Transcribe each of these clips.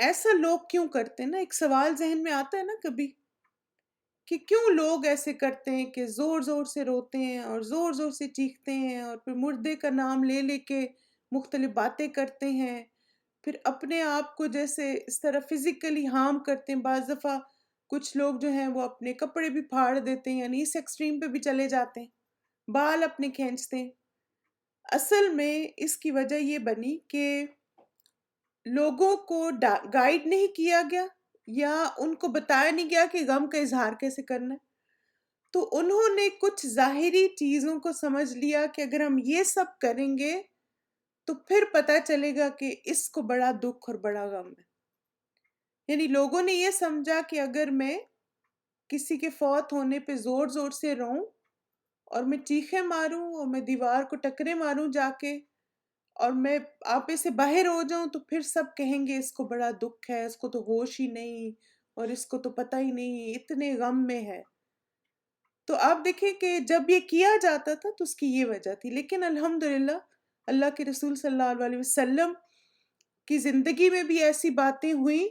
ایسا لوگ کیوں کرتے ہیں نا، ایک سوال ذہن میں آتا ہے نا کبھی کہ کیوں لوگ ایسے کرتے ہیں کہ زور زور سے روتے ہیں اور زور زور سے چیختے ہیں اور پھر مردے کا نام لے لے کے مختلف باتیں کرتے ہیں، پھر اپنے آپ کو جیسے اس طرح فزیکلی ہارم کرتے ہیں. بعض دفعہ کچھ لوگ جو ہیں وہ اپنے کپڑے بھی پھاڑ دیتے ہیں، یعنی اس ایکسٹریم پہ بھی چلے جاتے ہیں، بال اپنے کھینچتے ہیں. اصل میں اس کی وجہ یہ بنی کہ لوگوں کو گائیڈ نہیں کیا گیا یا ان کو بتایا نہیں گیا کہ غم کا اظہار کیسے کرنا ہے. تو انہوں نے کچھ ظاہری چیزوں کو سمجھ لیا کہ اگر ہم یہ سب کریں گے تو پھر پتہ چلے گا کہ اس کو بڑا دکھ اور بڑا غم ہے. یعنی لوگوں نے یہ سمجھا کہ اگر میں کسی کے فوت ہونے پہ زور زور سے روں اور میں چیخیں ماروں اور میں دیوار کو ٹکرے ماروں جا کے اور میں آپے سے باہر ہو جاؤں تو پھر سب کہیں گے اس کو بڑا دکھ ہے، اس کو تو ہوش ہی نہیں اور اس کو تو پتہ ہی نہیں، اتنے غم میں ہے. تو آپ دیکھیں کہ جب یہ کیا جاتا تھا تو اس کی یہ وجہ تھی. لیکن الحمدللہ اللہ کے رسول صلی اللہ علیہ وسلم کی زندگی میں بھی ایسی باتیں ہوئیں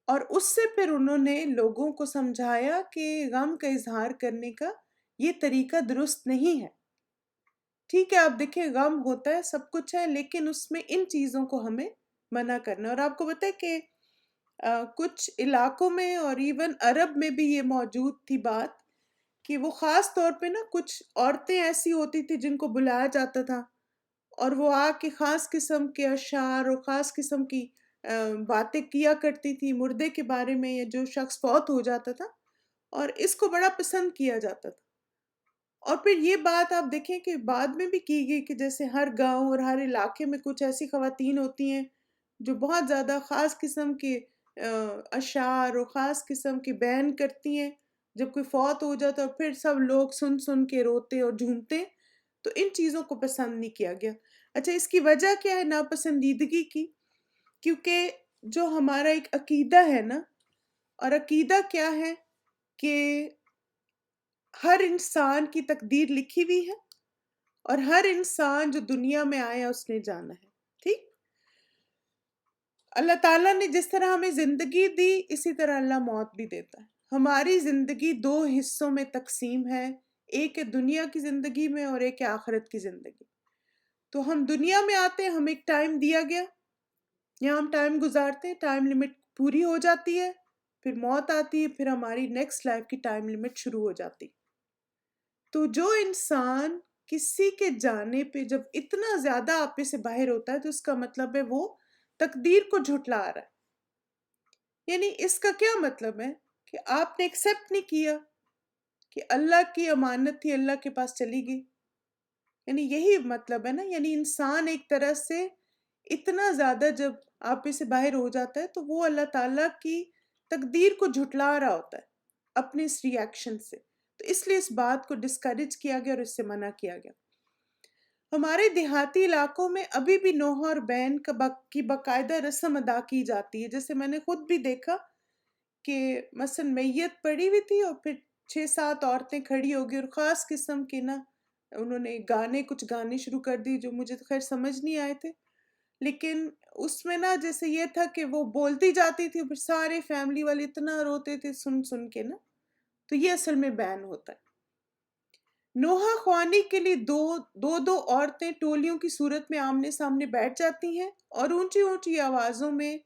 اور اس سے پھر انہوں نے لوگوں کو سمجھایا کہ غم کا اظہار کرنے کا یہ طریقہ درست نہیں ہے. ٹھیک ہے آپ دیکھیں غم ہوتا ہے، سب کچھ ہے، لیکن اس میں ان چیزوں کو ہمیں منع کرنا. اور آپ کو پتہ ہے کہ کچھ علاقوں میں اور ایون عرب میں بھی یہ موجود تھی بات کہ وہ خاص طور پہ نا کچھ عورتیں ایسی ہوتی تھی جن کو بلایا جاتا تھا اور وہ آ کے خاص قسم کے اشعار اور خاص قسم کی باتیں کیا کرتی تھی مردے کے بارے میں یا جو شخص فوت ہو جاتا تھا، اور اس کو بڑا پسند کیا جاتا تھا. اور پھر یہ بات آپ دیکھیں کہ بعد میں بھی کی گئی کہ جیسے ہر گاؤں اور ہر علاقے میں کچھ ایسی خواتین ہوتی ہیں جو بہت زیادہ خاص قسم کے اشعار اور خاص قسم کے بیان کرتی ہیں جب کوئی فوت ہو جاتا ہے، اور پھر سب لوگ سن سن کے روتے اور جھومتے. تو ان چیزوں کو پسند نہیں کیا گیا. اچھا اس کی وجہ کیا ہے ناپسندیدگی کی؟ کیونکہ جو ہمارا ایک عقیدہ ہے نا، اور عقیدہ کیا ہے کہ ہر انسان کی تقدیر لکھی ہوئی ہے اور ہر انسان جو دنیا میں آیا اس نے جانا ہے. ٹھیک، اللہ تعالیٰ نے جس طرح ہمیں زندگی دی اسی طرح اللہ موت بھی دیتا ہے. ہماری زندگی دو حصوں میں تقسیم ہے، ایک ہے دنیا کی زندگی میں اور ایک ہے آخرت کی زندگی. تو ہم دنیا میں آتے ہیں، ہمیں ایک ٹائم دیا گیا، یہاں ہم ٹائم گزارتے ہیں، ٹائم لمٹ پوری ہو جاتی ہے، پھر موت آتی ہے، پھر ہماری نیکسٹ لائف کی ٹائم لمٹ شروع ہو جاتی. تو جو انسان کسی کے جانے پہ جب اتنا زیادہ آپے سے باہر ہوتا ہے تو اس کا مطلب ہے وہ تقدیر کو جھٹلا رہا ہے. یعنی اس کا کیا مطلب ہے کہ آپ نے ایکسیپٹ نہیں کیا کہ اللہ کی امانت تھی، اللہ کے پاس چلی گئی. یعنی یہی مطلب ہے نا، یعنی انسان ایک طرح سے اتنا زیادہ جب آپے سے باہر ہو جاتا ہے تو وہ اللہ تعالیٰ کی تقدیر کو جھٹلا رہا ہوتا ہے اپنے اس ری ایکشن سے. تو اس لیے اس بات کو ڈسکریج کیا گیا اور اس سے منع کیا گیا. ہمارے دیہاتی علاقوں میں ابھی بھی نوحہ اور بین کی باقاعدہ رسم ادا کی جاتی ہے. جیسے میں نے خود بھی دیکھا کہ مثلا میت پڑی ہوئی تھی اور پھر 6-7 عورتیں کھڑی ہو گئی اور خاص قسم کے نا انہوں نے کچھ گانے شروع کر دی جو مجھے خیر سمجھ نہیں آئے تھے، لیکن اس میں نا جیسے یہ تھا کہ وہ بولتی جاتی تھی پھر سارے فیملی والے اتنا روتے تھے سن سن کے نا. تو یہ اصل میں بین ہوتا ہے. نوحہ خوانی کے لیے دو عورتیں ٹولیوں کی صورت میں آمنے سامنے بیٹھ جاتی ہیں اور اونچی اونچی آوازوں میں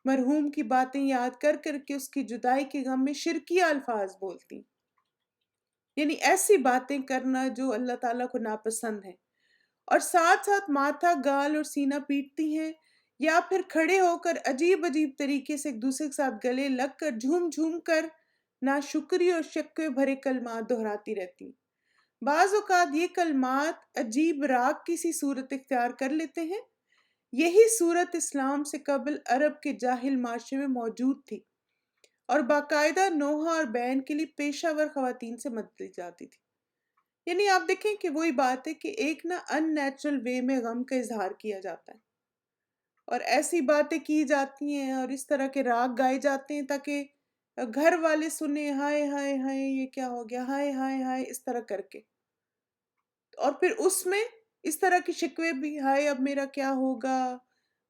مرحوم کی باتیں یاد کر کر کے اس کی جدائی کے غم میں شرکیہ الفاظ بولتی. یعنی ایسی باتیں کرنا جو اللہ تعالیٰ کو ناپسند ہیں، اور ساتھ ساتھ ماتھا، گال اور سینہ پیٹتی ہیں یا پھر کھڑے ہو کر عجیب عجیب طریقے سے ایک دوسرے کے ساتھ گلے لگ کر جھوم جھوم کر ناشکری اور شکوے بھرے کلمات دہراتی رہتی. بعض اوقات یہ کلمات عجیب راگ کی سی صورت اختیار کر لیتے ہیں. یہی صورت اسلام سے قبل عرب کے جاہل معاشرے میں موجود تھی اور باقاعدہ نوحہ اور بین کے لیے پیشہ ور خواتین سے مدد لی جاتی تھی. یعنی آپ دیکھیں کہ وہی بات ہے کہ ایک نا ان نیچرل وے میں غم کا اظہار کیا جاتا ہے اور ایسی باتیں کی جاتی ہیں اور اس طرح کے راگ گائے جاتے ہیں تاکہ گھر والے سنیں ہائے ہائے ہائے یہ کیا ہو گیا، ہائے ہائے ہائے، اس طرح کر کے. اور پھر اس میں اس طرح کی شکوے بھی، ہائے اب میرا کیا ہوگا،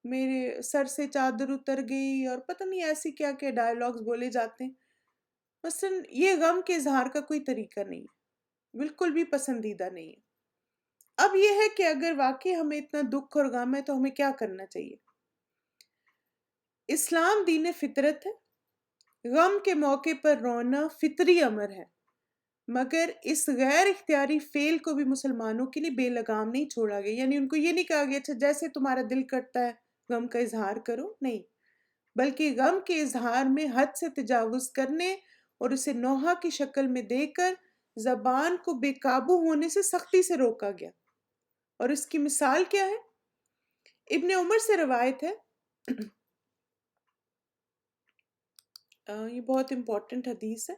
میرے سر سے چادر اتر گئی، اور پتہ نہیں ایسی کیا کیا ڈائلاگز بولے جاتے ہیں. مثلاً یہ غم کے اظہار کا کوئی طریقہ نہیں ہے، بالکل بھی پسندیدہ نہیں ہے. اب یہ ہے کہ اگر واقعی ہمیں اتنا دکھ اور غم ہے تو ہمیں کیا کرنا چاہیے. اسلام دین فطرت ہے، غم کے موقع پر رونا فطری امر ہے، مگر اس غیر اختیاری فعل کو بھی مسلمانوں کے لیے بے لگام نہیں چھوڑا گیا. یعنی ان کو یہ نہیں کہا گیا اچھا جیسے تمہارا دل کرتا ہے غم کا اظہار کرو، نہیں، بلکہ غم کے اظہار میں حد سے تجاوز کرنے اور اسے نوحہ کی شکل میں دے کر زبان کو بے قابو ہونے سے سختی سے روکا گیا. اور اس کی مثال کیا ہے؟ ابن عمر سے روایت ہے، یہ بہت امپورٹنٹ حدیث ہے،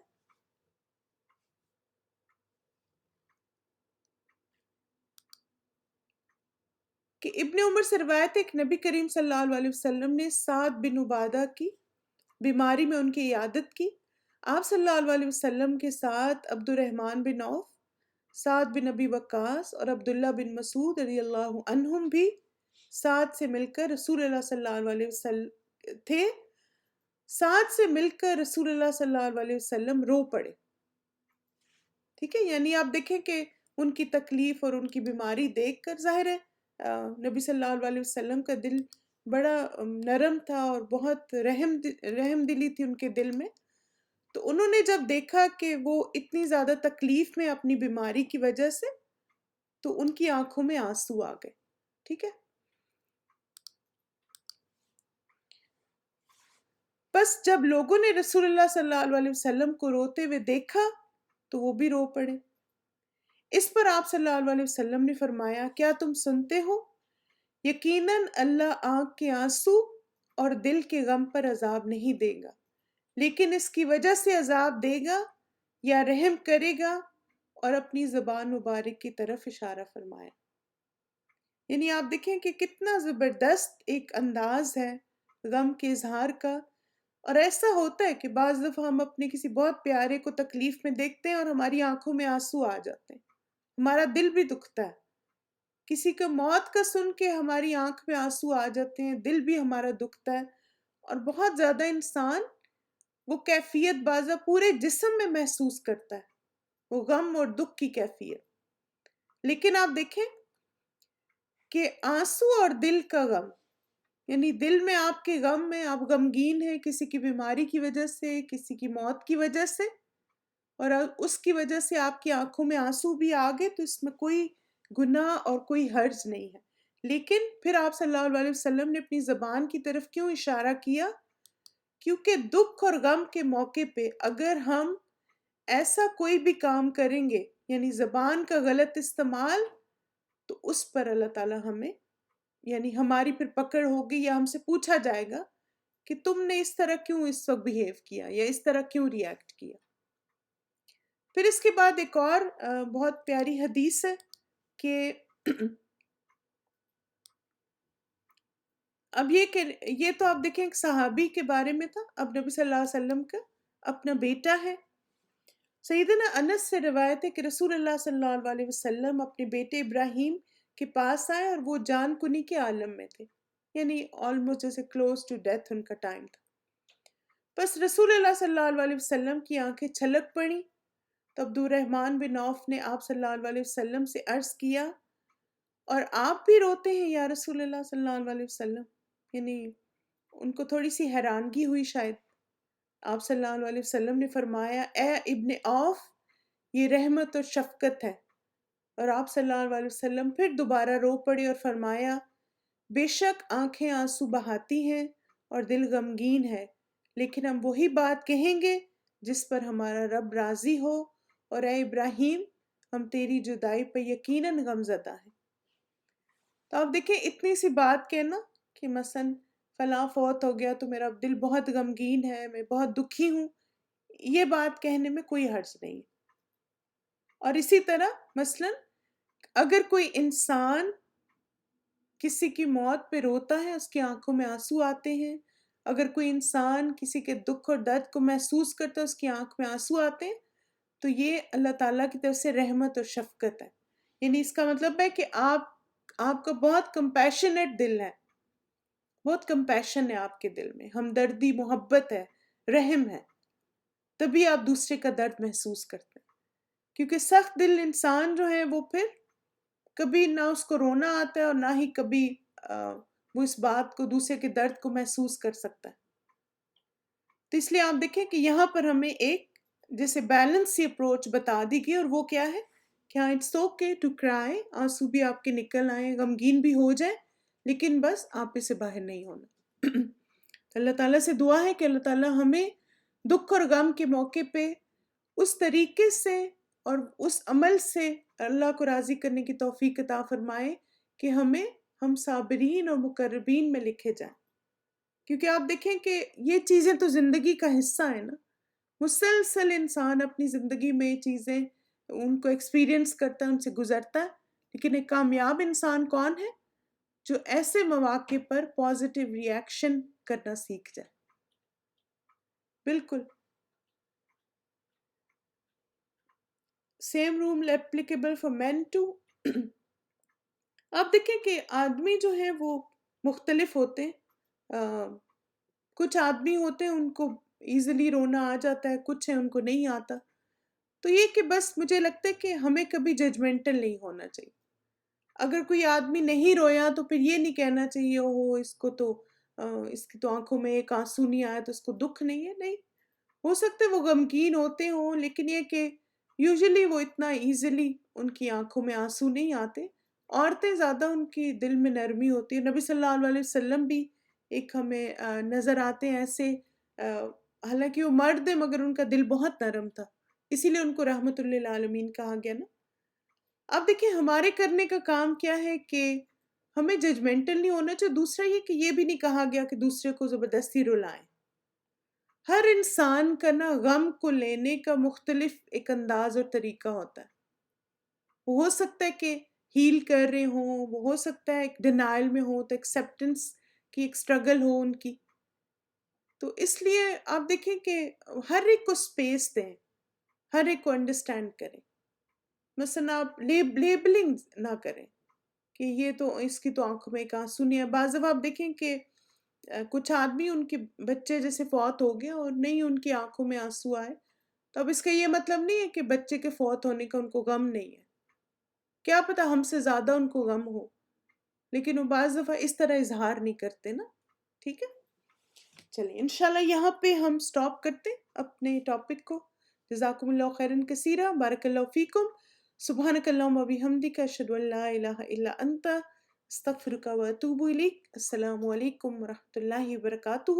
کہ ابن عمر سے روایت ہے کہ نبی کریم صلی اللہ علیہ وسلم نے سعد بن عبادہ کی بیماری میں ان کی عیادت کی. آپ صلی اللہ علیہ وسلم کے ساتھ عبد الرحمن بن عوف، سعد بن ابی وقاص اور عبداللہ بن مسعود رضی اللہ عنہم بھی سعد سے مل کر رسول اللہ صلی اللہ علیہ وسلم تھے. سعد سے مل کر رسول اللہ صلی اللہ علیہ وسلم رو پڑے. ٹھیک ہے، یعنی آپ دیکھیں کہ ان کی تکلیف اور ان کی بیماری دیکھ کر ظاہر ہے نبی صلی اللہ علیہ وسلم کا دل بڑا نرم تھا اور بہت رحم دلی تھی ان کے دل میں. تو انہوں نے جب دیکھا کہ وہ اتنی زیادہ تکلیف میں اپنی بیماری کی وجہ سے، تو ان کی آنکھوں میں آنسو آ گئے. ٹھیک ہے، بس جب لوگوں نے رسول اللہ صلی اللہ علیہ وسلم کو روتے ہوئے دیکھا تو وہ بھی رو پڑے. اس پر آپ صلی اللہ علیہ وسلم نے فرمایا، کیا تم سنتے ہو؟ یقیناً اللہ آنکھ کے آنسو اور دل کے غم پر عذاب نہیں دے گا، لیکن اس کی وجہ سے عذاب دے گا یا رحم کرے گا. اور اپنی زبان مبارک کی طرف اشارہ فرمایا. یعنی آپ دیکھیں کہ کتنا زبردست ایک انداز ہے غم کے اظہار کا. اور ایسا ہوتا ہے کہ بعض دفعہ ہم اپنے کسی بہت پیارے کو تکلیف میں دیکھتے ہیں اور ہماری آنکھوں میں آنسو آ جاتے ہیں، ہمارا دل بھی دکھتا ہے. کسی کا موت کا سن کے ہماری آنکھ میں آنسو آ جاتے ہیں، دل بھی ہمارا دکھتا ہے. اور بہت زیادہ انسان وہ کیفیت بعضا پورے جسم میں محسوس کرتا ہے، وہ غم اور دکھ کی کیفیت. لیکن آپ دیکھیں کہ آنسو اور دل کا غم، یعنی دل میں آپ کے غم میں آپ غمگین ہیں کسی کی بیماری کی وجہ سے، کسی کی موت کی وجہ سے، اور اس کی وجہ سے آپ کی آنکھوں میں آنسو بھی آ گئے، تو اس میں کوئی گناہ اور کوئی حرج نہیں ہے. لیکن پھر آپ صلی اللہ علیہ وسلم نے اپنی زبان کی طرف کیوں اشارہ کیا؟ کیونکہ دکھ اور غم کے موقع پہ اگر ہم ایسا کوئی بھی کام کریں گے، یعنی زبان کا غلط استعمال، تو اس پر اللہ تعالیٰ ہمیں، یعنی ہماری پھر پکڑ ہوگی یا ہم سے پوچھا جائے گا کہ تم نے اس طرح کیوں اس وقت بیہیو کیا یا اس طرح کیوں ریئیکٹ کیا. پھر اس کے بعد ایک اور بہت پیاری حدیث ہے کہ اب یہ تو آپ دیکھیں ایک صحابی کے بارے میں تھا. اب نبی صلی اللہ علیہ وسلم کا اپنا بیٹا ہے. سیدنا انس سے روایت ہے کہ رسول اللہ صلی اللہ علیہ وسلم اپنے بیٹے ابراہیم کے پاس آئے اور وہ جان کنی کے عالم میں تھے، یعنی آلموسٹ جیسے کلوز ٹو ڈیتھ ان کا ٹائم تھا. بس رسول اللہ صلی اللہ علیہ وسلم کی آنکھیں چھلک پڑیں تو عبد الرحمن بن عوف نے آپ صلی اللہ علیہ وسلم سے عرض کیا، اور آپ بھی روتے ہیں یا رسول اللہ صلی اللہ علیہ وسلم؟ یعنی ان کو تھوڑی سی حیرانگی ہوئی شاید. آپ صلی اللہ علیہ وسلم نے فرمایا، اے ابن عوف، یہ رحمت اور شفقت ہے. اور آپ صلی اللہ علیہ وسلم پھر دوبارہ رو پڑے اور فرمایا، بے شک آنکھیں آنسو بہاتی ہیں اور دل غمگین ہے، لیکن ہم وہی بات کہیں گے جس پر ہمارا رب راضی ہو، اور اے ابراہیم، ہم تیری جدائی پہ یقیناً غمزدہ ہیں. تو آپ دیکھیں اتنی سی بات کہنا کہ مثلا فلاں فوت ہو گیا تو میرا دل بہت غمگین ہے، میں بہت دکھی ہوں، یہ بات کہنے میں کوئی حرج نہیں. اور اسی طرح مثلا اگر کوئی انسان کسی کی موت پہ روتا ہے، اس کی آنکھوں میں آنسو آتے ہیں، اگر کوئی انسان کسی کے دکھ اور درد کو محسوس کرتا ہے، اس کی آنکھ میں آنسو آتے ہیں، تو یہ اللہ تعالیٰ کی طرف سے رحمت اور شفقت ہے. یعنی اس کا مطلب ہے کہ آپ کا بہت کمپیشنیٹ دل ہے، بہت کمپیشن ہے آپ کے دل میں، ہمدردی، محبت ہے، رحم ہے، تبھی آپ دوسرے کا درد محسوس کرتے ہیں. کیونکہ سخت دل انسان جو ہے وہ پھر کبھی نہ اس کو رونا آتا ہے اور نہ ہی کبھی وہ اس بات کو، دوسرے کے درد کو محسوس کر سکتا ہے. تو اس لیے آپ دیکھیں کہ یہاں پر ہمیں ایک جیسے بیلنس سی اپروچ بتا دی گئی، اور وہ کیا ہے کہ ہاں اٹس اوکے ٹو کرائی، آنسو بھی آپ کے نکل آئیں، غمگین بھی ہو جائیں، لیکن بس آپ اس سے باہر نہیں ہونا. اللہ تعالیٰ سے دعا ہے کہ اللہ تعالیٰ ہمیں دکھ اور غم کے موقع پہ اس طریقے سے اور اس عمل سے اللہ کو راضی کرنے کی توفیق عطا فرمائے کہ ہم صابرین اور مقربین میں لکھے جائیں. کیونکہ آپ دیکھیں کہ یہ چیزیں تو زندگی کا حصہ ہے نا، مسلسل انسان اپنی زندگی میں یہ چیزیں ان کو ایکسپیرینس کرتا ہے، ان سے گزرتا ہے. لیکن ایک کامیاب انسان کون ہے؟ جو ایسے مواقع پر پازیٹیو ری ایکشن کرنا سیکھ جائے. بالکل same rule applicable for men too. آپ دیکھیں کہ آدمی جو ہے وہ مختلف ہوتے ہیں. کچھ آدمی ہوتے ہیں ان کو ایزیلی رونا آ جاتا ہے، کچھ ہیں ان کو نہیں آتا. تو یہ کہ بس مجھے لگتا ہے کہ ہمیں کبھی ججمنٹل نہیں ہونا چاہیے. اگر کوئی آدمی نہیں رویا تو پھر یہ نہیں کہنا چاہیے اوہ اس کو تو اس کی تو آنکھوں میں ایک آنسو نہیں آیا تو اس کو دکھ نہیں ہے. نہیں، ہو سکتا ہے وہ غمگین ہوتے ہوں، لیکن یہ کہ یوزلی وہ اتنا ایزیلی ان کی آنکھوں میں آنسو نہیں آتے. عورتیں زیادہ ان کی دل میں نرمی ہوتی ہے. نبی صلی اللہ علیہ وسلم بھی ایک ہمیں نظر آتے ہیں ایسے، حالانکہ وہ مرد ہیں مگر ان کا دل بہت نرم تھا، اسی لیے ان کو رحمت للعالمین کہا گیا نا. اب دیکھیں ہمارے کرنے کا کام کیا ہے کہ ہمیں ججمنٹل نہیں ہونا چاہیے. دوسرا یہ کہ یہ بھی نہیں کہا گیا کہ دوسرے کو زبردستی رلائیں. ہر انسان کا نا غم کو لینے کا مختلف ایک انداز اور طریقہ ہوتا ہے. وہ ہو سکتا ہے کہ ہیل کر رہے ہوں، وہ ہو سکتا ہے ایک ڈینائل میں ہو تو ایکسیپٹنس کی ایک اسٹرگل ہو ان کی. تو اس لیے آپ دیکھیں کہ ہر ایک کو اسپیس دیں، ہر ایک کو انڈرسٹینڈ کریں. مثلا آپ لیبلنگ نہ کریں کہ یہ تو اس کی تو آنکھوں میں ایک آنسو نہیں ہے. بعض دفعہ آپ دیکھیں کہ کچھ آدمی ان کے بچے جیسے فوت ہو گیا اور نہیں ان کی آنکھوں میں آنسو آئے، تو اب اس کا یہ مطلب نہیں ہے کہ بچے کے فوت ہونے کا ان کو غم نہیں ہے. کیا پتہ ہم سے زیادہ ان کو غم ہو، لیکن وہ بعض دفعہ اس طرح اظہار نہیں کرتے نا. ٹھیک ہے، چلیے انشاءاللہ یہاں پہ ہم سٹاپ کرتے اپنے ٹاپک کو. جزاکم اللہ خیرا کثیرا، بارک اللہ فیکم، سبحانک اللہم و بحمدک، اشہد ان لا الہ الا انت، استغفرک و اتوب الیک. السلام علیکم ورحمۃ اللہ وبرکاتہ.